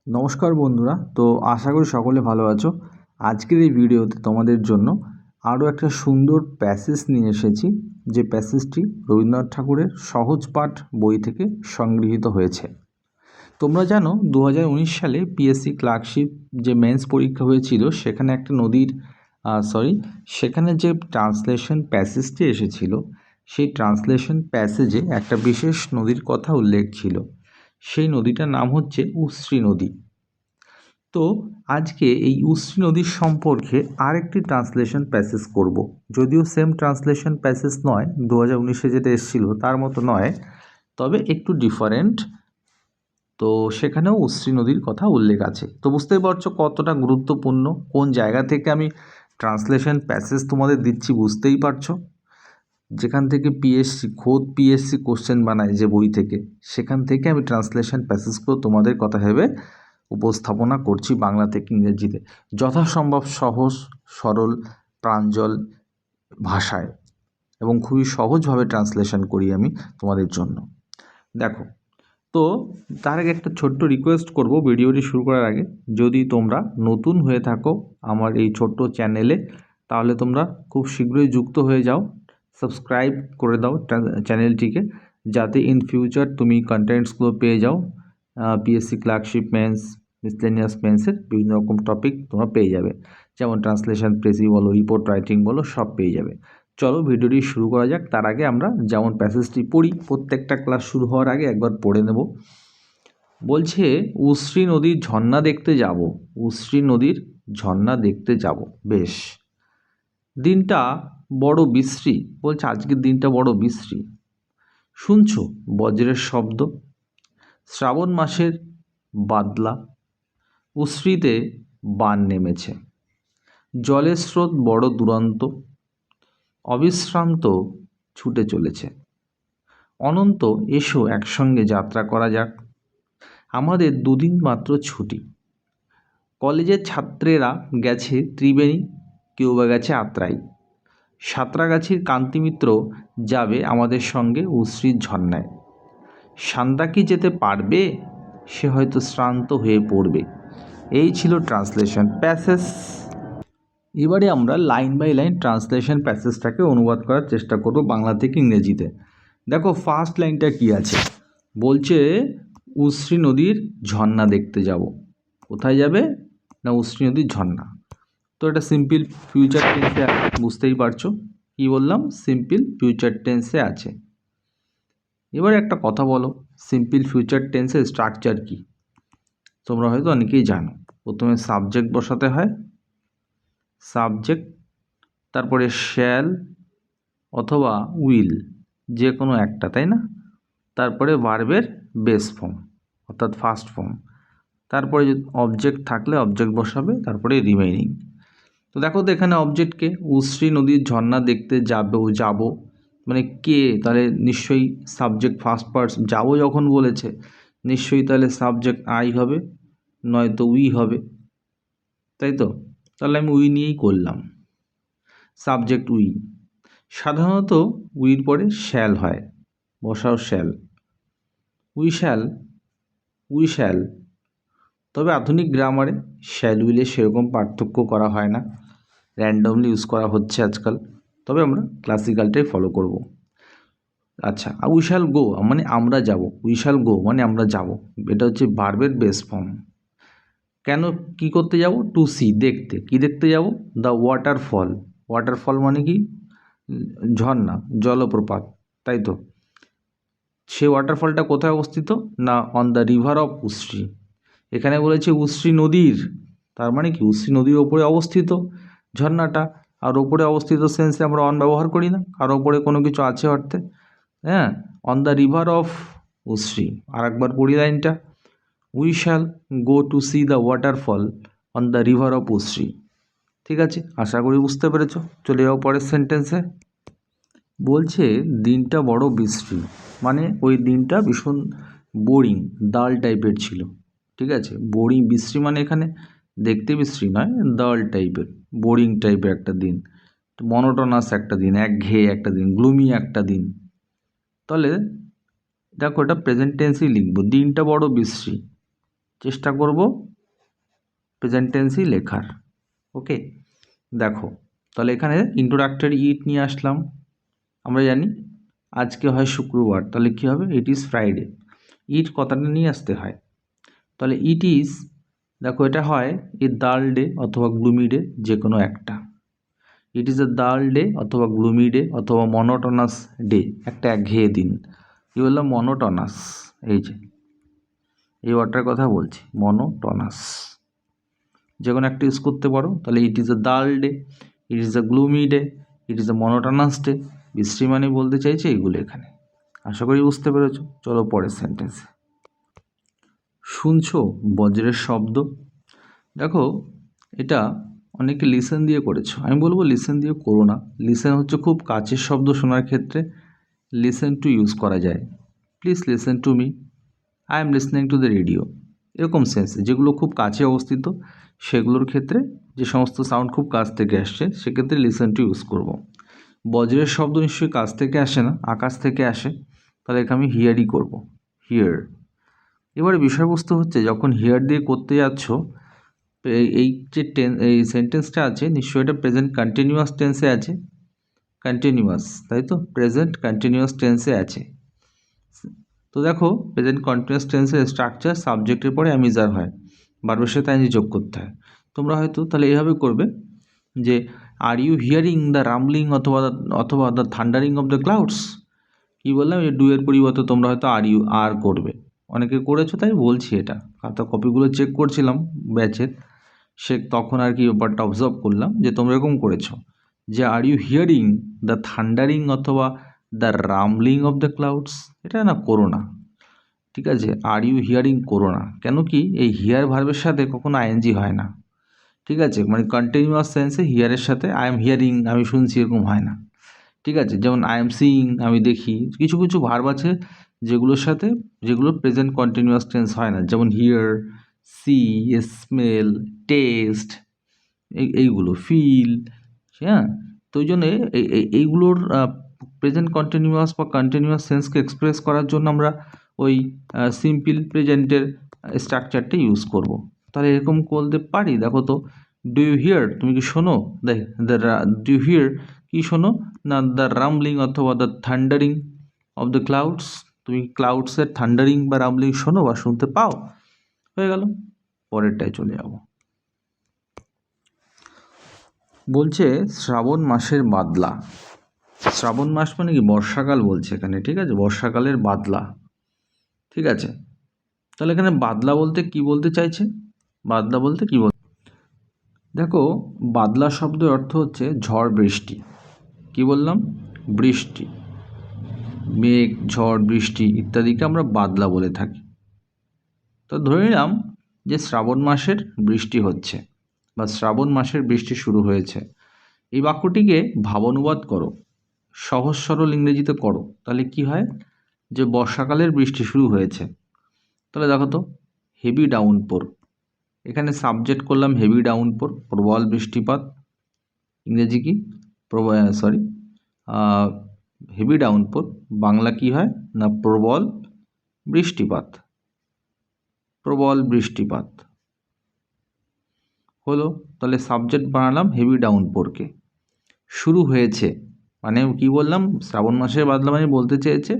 নমস্কার বন্ধুরা। তো আশা করি সকলে ভালো আছো। আজকের এই ভিডিওতে তোমাদের জন্য আরও একটা সুন্দর প্যাসেজ নিয়ে এসেছি, যে প্যাসেজটি রবীন্দ্রনাথ ঠাকুরের সহজ পাঠ বই থেকে সংগৃহীত হয়েছে। তোমরা জানো 2019 সালে পিএসসি ক্লার্কশিপ যে মেন্স পরীক্ষা হয়েছিল, সেখানে একটা সেখানে যে ট্রান্সলেশন প্যাসেজটি এসেছিল, সেই ট্রান্সলেশন প্যাসেজে একটা বিশেষ নদীর কথা উল্লেখ ছিল। সেই নদীটার নাম হচ্ছে উশ্রী নদী। তো আজকে এই উশ্রী নদীর সম্পর্কে আরেকটি ট্রান্সলেশন প্যাসেজ করব। যদিও সেম ট্রান্সলেশন প্যাসেজ নয়, 2019-এ যেটা এসেছিল তার মতো নয়, তবে একটু ডিফারেন্ট। তো সেখানেও উশ্রী নদীর কথা উল্লেখ আছে। তো বুঝতেই পারছো কতটা গুরুত্বপূর্ণ, কোন জায়গা থেকে আমি ট্রান্সলেশন প্যাসেজ তোমাদের দিচ্ছি, বুঝতেই পারছো। যেখান থেকে পিএসসি কোশ্চেন বানায় যে বই থেকে, সেখান থেকে আমি ট্রান্সলেশন প্যাসেজগুলো তোমাদের কথা ভেবে উপস্থাপনা করছি বাংলা থেকে ইংরেজিতে, যথাসম্ভব সহজ সরল প্রাঞ্জল ভাষায়, এবং খুবই সহজভাবে ট্রান্সলেশন করি আমি তোমাদের জন্য। দেখো, তো তার আগে একটা ছোট্ট রিকোয়েস্ট করব ভিডিওটি শুরু করার আগে, যদি তোমরা নতুন হয়ে থাকো আমার এই ছোট্ট চ্যানেলে, তাহলে তোমরা খুব শীঘ্রই যুক্ত হয়ে যাও, সাবস্ক্রাইব করে দাও চ্যানেলটিকে, যাতে ইন ফিউচার তুমি কন্টেন্টসগুলো পেয়ে যাও। পিএসসি ক্লার্কশিপ মেন্স, মিসলেনিয়াস মেন্সের বিভিন্ন রকম টপিক তোমরা পেয়ে যাবে, যেমন ট্রান্সলেশন প্রেসি বলো, রিপোর্ট রাইটিং বলো, সব পেয়ে যাবে। চলো ভিডিওটি শুরু করা যাক। তার আগে আমরা যেমন প্যাসেজটি পড়ি, প্রত্যেকটা ক্লাস শুরু হওয়ার আগে একবার পড়ে নেব। বলছে, উশ্রী নদীর ঝর্ণা দেখতে যাব, উশ্রী নদীর ঝর্ণা দেখতে যাব। বেশ, দিনটা বড় বিশ্রী। বলছে আজকের দিনটা বড় বিশ্রী। শুনছো বজ্রের শব্দ, শ্রাবণ মাসের বাদলা, উশ্রীতে বান নেমেছে। জলের স্রোত বড় দুরন্ত, অবিশ্রান্ত ছুটে চলেছে। অনন্ত, এসো একসঙ্গে যাত্রা করা যাক। আমাদের দুদিন মাত্র ছুটি। কলেজের ছাত্রেরা গেছে ত্রিবেণী, কেউ বা গেছে আত্রাই। সাঁতরাগাছির কান্তিমিত্র যাবে আমাদের সঙ্গে উশ্রীর ঝর্ণায়। সান্তা কি যেতে পারবে? সে হয়তো শ্রান্ত হয়ে পড়বে। এই ছিল ট্রান্সলেশন প্যাসেজ। এবারে আমরা লাইন বাই লাইন ট্রান্সলেশন প্যাসেজটাকে অনুবাদ করার চেষ্টা করব বাংলা থেকে ইংরেজিতে। দেখো, ফার্স্ট লাইনটা কি আছে। বলছে উশ্রী নদীর ঝর্ণা দেখতে যাব। কোথায় যাবে না? উশ্রী নদীর ঝর্ণা। তো এটা সিম্পল ফিউচার টেন্সে, বুঝতেই পারছো কি বললাম, সিম্পল ফিউচার টেন্সে আছে। এবারে একটা কথা বলো, সিম্পল ফিউচার টেন্সের স্ট্রাকচার কি? তোমরা হয়তো অনেকেই জানো। প্রথমে সাবজেক্ট বসাতে হয়, সাবজেক্ট, তারপরে শ্যাল অথবা উইল, যে কোনো একটা, তাই না? তারপরে ভার্বের বেস ফর্ম অর্থাৎ ফার্স্ট ফর্ম, তারপরে যদি অবজেক্ট থাকলে অবজেক্ট বসাবে, তারপরে রিমেইনিং। তো দেখো তো এখানে অবজেক্টকে, উশ্রী নদীর ঝর্ণা দেখতে যাব মানে কে? তাহলে নিশ্চয়ই সাবজেক্ট ফার্স্ট পার্সন, যাবো যখন বলেছে নিশ্চয়ই তাহলে সাবজেক্ট আই হবে, নয়তো উই হবে, তাই তো? তাহলে আমি উই নিয়েই করলাম, সাবজেক্ট উই। সাধারণত উইর পরে শ্যাল হয়, বসাও shall, we shall, we shall. তবে আধুনিক গ্রামারে শ্যাল উইলে সেরকম পার্থক্য করা হয় না, র্যান্ডমলি ইউজ করা হচ্ছে আজকাল, তবে আমরা ক্লাসিক্যালটাই ফলো করব। আচ্ছা, উই শ্যাল গো মানে আমরা যাব, উই শ্যাল গো মানে আমরা যাব, এটা হচ্ছে ভার্বের বেস ফর্ম। কেন, কি করতে যাব? টু সি, দেখতে। কি দেখতে যাব? The waterfall. ওয়াটারফল মানে কি? ঝর্ণা, জলপ্রপাত, তাই তো? সে ওয়াটারফলটা কোথায় অবস্থিত? না, on the river of Usri. এখানে বলেছে উশ্রী নদীর, তার মানে কি উশ্রী নদীর ওপরে অবস্থিত ঝর্ণাটা। আর ওপরে অবস্থিত সেন্সে আমরা অন ব্যবহার করি না, আর ওপরে কোনো কিছু আছে অর্থে। হ্যাঁ, on the river of Usri. আর একবার পড়ি লাইনটা, we shall go to see the waterfall on the river of Usri. ঠিক আছে, আশা করি বুঝতে পেরেছ। চলে যাও পরের সেন্টেন্সে। বলছে দিনটা বড় বিশ্রী, মানে ওই দিনটা ভীষণ বোরিং, ডাল টাইপের ছিল। ঠিক আছে, বোরিং, বিশ্রী মানে এখানে দেখতে বিশ্রী নয়, ডাল টাইপের, বোরিং টাইপের একটা দিন, মনোটোনাস একটা দিন, একঘেয়ে একটা দিন, গ্লুমি একটা দিন। তাহলে দেখো, এটা প্রেজেন্ট টেন্সেই লিখবো, দিনটা বড় বিশ্রী। চেষ্টা করব প্রেজেন্ট টেন্সই লেখার। ওকে, দেখো তাহলে এখানে ইন্ট্রোডাক্টরি ইট নিয়ে আসলাম। আমরা জানি আজকে হয় শুক্রবার, তাহলে কী হবে, ইট ইজ ফ্রাইডে। ইট কথাটা নিয়ে আসতে হয়। তাহলে ইট ইজ, দেখো এটা হয় এ ডাল ডে অথবা গ্লুমি ডে, যে কোনো একটা। ইট ইজ এ ডাল ডে অথবা গ্লুমি ডে অথবা মনোটোনাস ডে, একটা একঘেয়ে দিন। কী বললাম, মনোটোনাস, এই যে এই ওয়ার্ডটার কথা বলছি, মনোটোনাস, যে কোনো একটা ইউজ করতে পারো। তাহলে ইট ইজ এ ডাল day, it is a gloomy day, it is a monotonous day. বৃষ্টি মানে বলতে চাইছে এইগুলো এখানে। আশা করি বুঝতে পেরেছো। চলো পরের সেন্টেন্সে। শুনছো বজ্রের শব্দ। দেখো এটা অনেকে লিসেন দিয়ে করেছো, আমি বলবো লিসেন দিয়ে করো না। লিসেন হচ্ছে খুব কাছের শব্দ শোনার ক্ষেত্রে লিসেন টু ইউজ করা যায়। Please listen to me, I am listening to the radio, এরকম সেন্সে। যেগুলো খুব কাছে অবস্থিত সেগুলোর ক্ষেত্রে, যে সমস্ত সাউন্ড খুব কাছ থেকে আসছে সেক্ষেত্রে লিসেন টু ইউজ করব। বজ্রের শব্দ নিশ্চয়ই কাছ থেকে আসে না, আকাশ থেকে আসে, তাহলে এখানে আমি হিয়ারই করব, হিয়ার। এবারে বিষয়বস্তু হচ্ছে যখন হিয়ার দিয়ে করতে যাচ্ছ, এই যে এই সেন্টেন্সটা আছে নিশ্চয়ই এটা প্রেজেন্ট কন্টিনিউয়াস টেন্সে আছে, কন্টিনিউয়াস, তাই তো, প্রেজেন্ট কন্টিনিউয়াস টেন্সে আছে। তো দেখো প্রেজেন্ট কন্টিনিউয়াস টেন্সের স্ট্রাকচার সাবজেক্টের পরে অ্যামিজার হয়, ভার্বের সাথে আইএনজি যোগ করতে হয়। তোমরা হয়তো তাহলে এইভাবে করবে যে are you hearing the rumbling অথবা the thundering of the clouds. কী বললাম, এই ডু এর পরিবর্তে তোমরা হয়তো আর করবে। অনেকে করেছো তাই বলছি, এটা খাতা কপিগুলো চেক করছিলাম ব্যাচের, সে তখন আর কি ব্যাপারটা অবজার্ভ করলাম যে তোমরা এরকম করেছো যে are you hearing the thundering অথবা the rumbling of the clouds. এটা না করো না, ঠিক আছে, আর ইউ হিয়ারিং করো না। কেন কি, এই হিয়ার ভার্বের সাথে কখনো আইএনজি হয় না, ঠিক আছে, মানে কন্টিনিউয়াস সেন্সে হিয়ারের সাথে আই এম হিয়ারিং, আমি শুনছি, এরকম হয় না, ঠিক আছে। যেমন আই এম সিইং, আমি দেখি, কিছু কিছু ভার্ব আছে যেগুলোর সাথে, যেগুলো প্রেজেন্ট কন্টিনিউয়াস টেন্স হয় না, যেমন হিয়ার, সি, স্মেল, টেস্ট, এইগুলো ফিল, হ্যাঁ। তো ওই জন্যে এইগুলোর প্রেজেন্ট কন্টিনিউয়াস বা কন্টিনিউয়াস সেন্সকে এক্সপ্রেস করার জন্য আমরা ওই সিম্পল প্রেজেন্টের স্ট্রাকচারটা ইউজ করব। তাহলে এরকম বলতে পারি, দেখো তো, ডু ইউ হিয়ার, তুমি কি শোনো, ডু ইউ হিয়ার, কি শোনো না, দ্য রামলিং অথবা the thundering of the clouds, তুমি ক্লাউডসের থান্ডারিং বা রামলিং শোনো বা শুনতে পাও। হয়ে গেল, পরেরটায় চলে যাব। বলছে শ্রাবণ মাসের বাদলা। শ্রাবণ মাস মানে কি, বর্ষাকাল বলছে এখানে, ঠিক আছে, বর্ষাকালের বাদলা, ঠিক আছে। তাহলে এখানে বাদলা বলতে কি বলতে চাইছে, বাদলা বলতে কি বল, দেখো বাদলা শব্দের অর্থ হচ্ছে ঝড় বৃষ্টি। কি বললাম, বৃষ্টি, মেঘ, ঝড়, বৃষ্টি ইত্যাদিকে আমরা বাদলা বলে থাকি। তো ধরে নিলাম যে শ্রাবণ মাসের বৃষ্টি হচ্ছে বা শ্রাবণ মাসের বৃষ্টি শুরু হয়েছে। এই বাক্যটিকে ভাবানুবাদ করো, সহজ সরল ইংরেজিতে করো, তাহলে কি হয়, যে বর্ষাকালের বৃষ্টি শুরু হয়েছে। তাহলে দেখো তো, হেভি ডাউনপোর, এখানে সাবজেক্ট করলাম হেভি ডাউনপোর, প্রবল বৃষ্টিপাত, ইংরেজি কি, হেভি ডাউনপোর, বাংলা কি হয় না, প্রবল বৃষ্টিপাত, প্রবল বৃষ্টিপাত হলো। তাহলে সাবজেক্ট বানালাম হেভি ডাউনপোরকে, শুরু হয়েছে মানে কি বললাম, শ্রাবণ মাসের বাদলা মানে বলতে চেয়েছে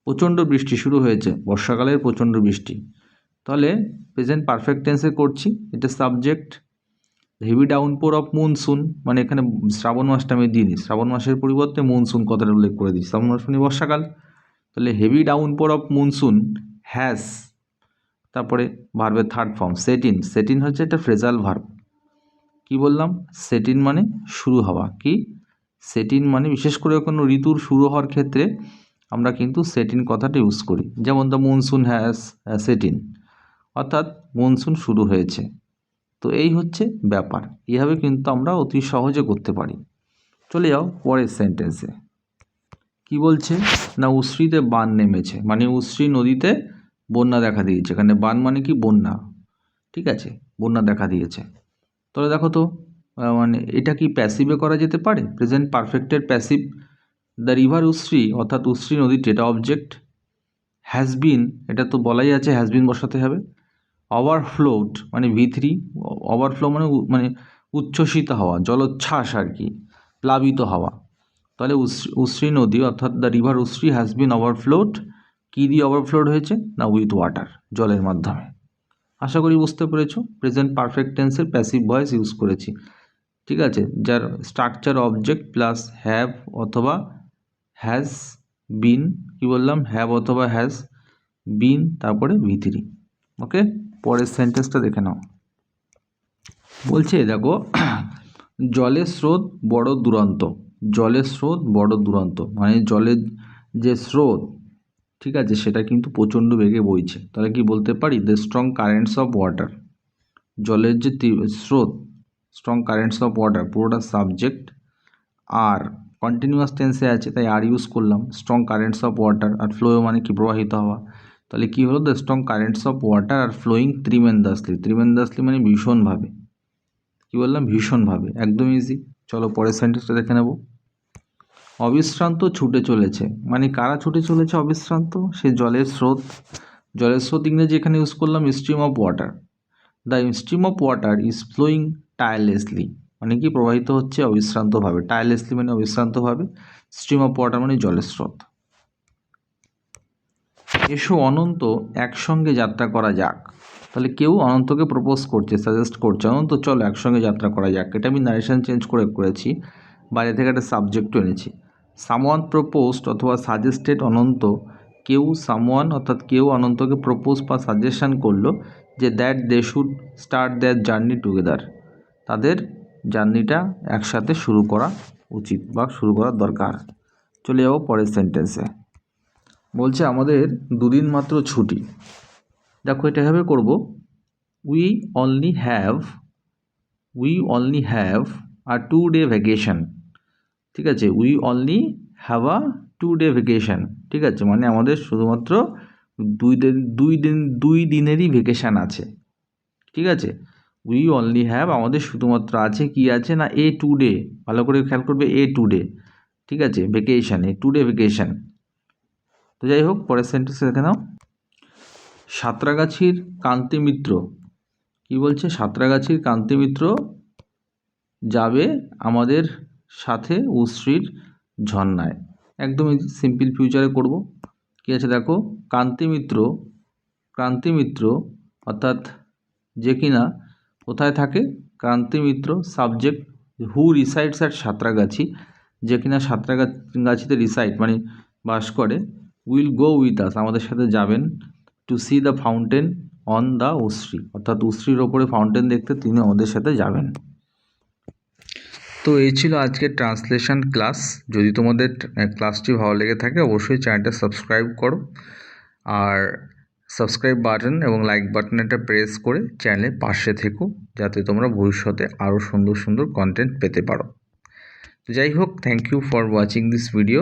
প্রচণ্ড বৃষ্টি শুরু হয়েছে, বর্ষাকালের প্রচণ্ড বৃষ্টি। তাহলে প্রেজেন্ট পারফেক্ট টেন্সে করছি, এটা সাবজেক্ট। হেভি ডাউনপোর অফ মনসুন, মানে এখানে শ্রাবণ মাসটা আমি দিইনি, শ্রাবণ মাসের পরিবর্তে মনসুন কথাটা উল্লেখ করে দিই, শ্রাবণ মাস মানে বর্ষাকাল। তাহলে হেভি ডাউনপোর অফ মনসুন হ্যাজ, তারপরে ভার্বের third form set in, set in হচ্ছে একটা ফ্রেজাল ভার্ব। কি বললাম, সেট ইন মানে শুরু হওয়া, কি সেট ইন মানে বিশেষ করে কোনো ঋতুর শুরু হওয়ার ক্ষেত্রে আমরা কিন্তু সেট ইন কথাটা ইউজ করি, যেমন the monsoon has set in, অর্থাৎ মনসুন শুরু হয়েছে। তো এই হচ্ছে ব্যাপার, এইভাবে কিন্তু আমরা অতি সহজে করতে পারি। চলে যাও পরের সেন্টেন্সে। কি বলছে না, উশ্রীতে বান নেমেছে, মানে উশ্রী নদীতে বন্যা দেখা দিয়েছে। এখানে বান মানে কি, বন্যা, ঠিক আছে, বন্যা দেখা দিয়েছে। তাহলে দেখো তো, মানে এটা কি প্যাসিভে করা যেতে পারে, প্রেজেন্ট পারফেক্টের প্যাসিভ। দ্য রিভার উশ্রী, অর্থাৎ উশ্রী নদীটি, এটা অবজেক্ট। হ্যাজ বিন, এটা তো বলাই আছে, হ্যাজ বিন বসাতে হবে। ওভারফ্লোড মানে V3, ওভারফ্লো মানে উচ্ছ্বসিত হওয়া, জলোচ্ছ্বাস আর কি, প্লাবিত হওয়া। তাহলে উশ্রী নদী অর্থাৎ the river Usri has been overflowed, কী দিয়ে ওভারফ্লোড হয়েছে না উইথ ওয়াটার, জলের মাধ্যমে। আশা করি বুঝতে পেরেছো। প্রেজেন্ট পারফেক্ট টেন্সের প্যাসিভ ভয়েস ইউজ করেছি, ঠিক আছে, যার স্ট্রাকচার অবজেক্ট প্লাস হ্যাভ অথবা হ্যাজ বিন, কি বললাম, হ্যাভ অথবা হ্যাজ বিন, তারপরে V3। ওকে, পরের সেন্টেন্সটা দেখে নাও। বলছে দেখো, জলের স্রোত বড় দুরন্ত। জলের স্রোত বড় দুরন্ত মানে জলের যে স্রোত, ঠিক আছে, সেটা কিন্তু প্রচণ্ড বেগে বইছে। তাহলে কি বলতে পারি, the strong currents of water. জলের যে স্রোত, স্ট্রং কারেন্টস অফ ওয়াটার, পুরোটা সাবজেক্ট আর কন্টিনিউয়াস টেন্সে আছে, তাই আর ইউজ করলাম। Strong currents of water are flow মানে কি, প্রবাহিত হওয়া। তাহলে কি হলো, the strong currents of water are flowing tremendously. Tremendously মানে ভীষণভাবে, কি বললাম, ভীষণভাবে, একদম ইজি। চলো পরের সেন্টেন্সটা দেখে নেব। অবিশ্রান্ত ছুটে চলেছে মানে কারা ছুটে চলেছে অবিশ্রান্ত, সে জলের স্রোত। জলের স্রোত ইংরেজি এখানে ইউজ করলাম stream of water. The stream of water is flowing tirelessly মানে কি, প্রবাহিত হচ্ছে অবিশ্রান্তভাবে। টায়ারলেসলি মানে অবিশ্রান্তভাবে, স্ট্রিম অফ ওয়াটার মানে জলের স্রোত। এসো অনন্ত একসঙ্গে যাত্রা করা যাক। তাহলে কেউ অনন্তকে প্রপোজ করছে, সাজেস্ট করছে, অনন্ত চলো একসঙ্গে যাত্রা করা যাক। এটা আমি নারেশন চেঞ্জ করেছি, বাইরে থেকে একটা সাবজেক্টও এনেছি। সামওয়ান প্রপোজড অথবা সাজেস্টেড অনন্ত, কেউ সামওয়ান অর্থাৎ কেউ অনন্তকে প্রপোজ বা সাজেশন করলো যে that they should start their journey together, তাদের জার্নিটা একসাথে শুরু করা উচিত বা শুরু করার দরকার। চলে যাবো পরের সেন্টেন্সে। বলছে আমাদের দুদিন মাত্র ছুটি। দেখো এটা এভাবে করবো, we only have a 2 day vacation. ঠিক আছে, we only have a 2 day vacation. ঠিক আছে, মানে আমাদের শুধুমাত্র দুই দিনেরই ভ্যাকেশান আছে। ঠিক আছে, উই অনলি হ্যাভ আমাদের শুধুমাত্র আছে, কি আছে না A 2 day, ভালো করে খেয়াল করবে, A 2 day। ঠিক আছে, ভ্যাকেশানে 2 day ভ্যাকেশান। তো যাই হোক, পরের সেন্টেন্স দেখে নাও। সাঁতরাগাছির কান্তি মিত্র, কি বলছে, সাঁতরাগাছির কান্তি মিত্র যাবে আমাদের সাথে উশ্রীর ঝর্ণায়। একদমই সিম্পল ফিউচারে করব। কি আছে দেখো, ক্রান্তি মিত্র অর্থাৎ যে কিনা কোথায় থাকে, Kranti Mitra subject, who resides at Santragachi, যে কিনা সাঁতরাগাছিতে রিসাইড মানে বাস করে, উইল গো উইথ আস আমাদের সাথে যাবেন, to see the fountain on the Usri অর্থাৎ উশ্রীর ওপরে ফাউন্টেন দেখতে তিনি আমাদের সাথে যাবেন। তো এই ছিল আজকের ট্রান্সলেশন ক্লাস। যদি তোমাদের ক্লাসটি ভালো লেগে থাকে অবশ্যই চ্যানেলটা সাবস্ক্রাইব করো, আর সাবস্ক্রাইব বাটন এবং লাইক বাটনটা প্রেস করে চ্যানেলের পাশে থেকো, যাতে তোমরা ভবিষ্যতে আরও সুন্দর সুন্দর কন্টেন্ট পেতে পারো। তো যাই হোক, thank you for watching this video.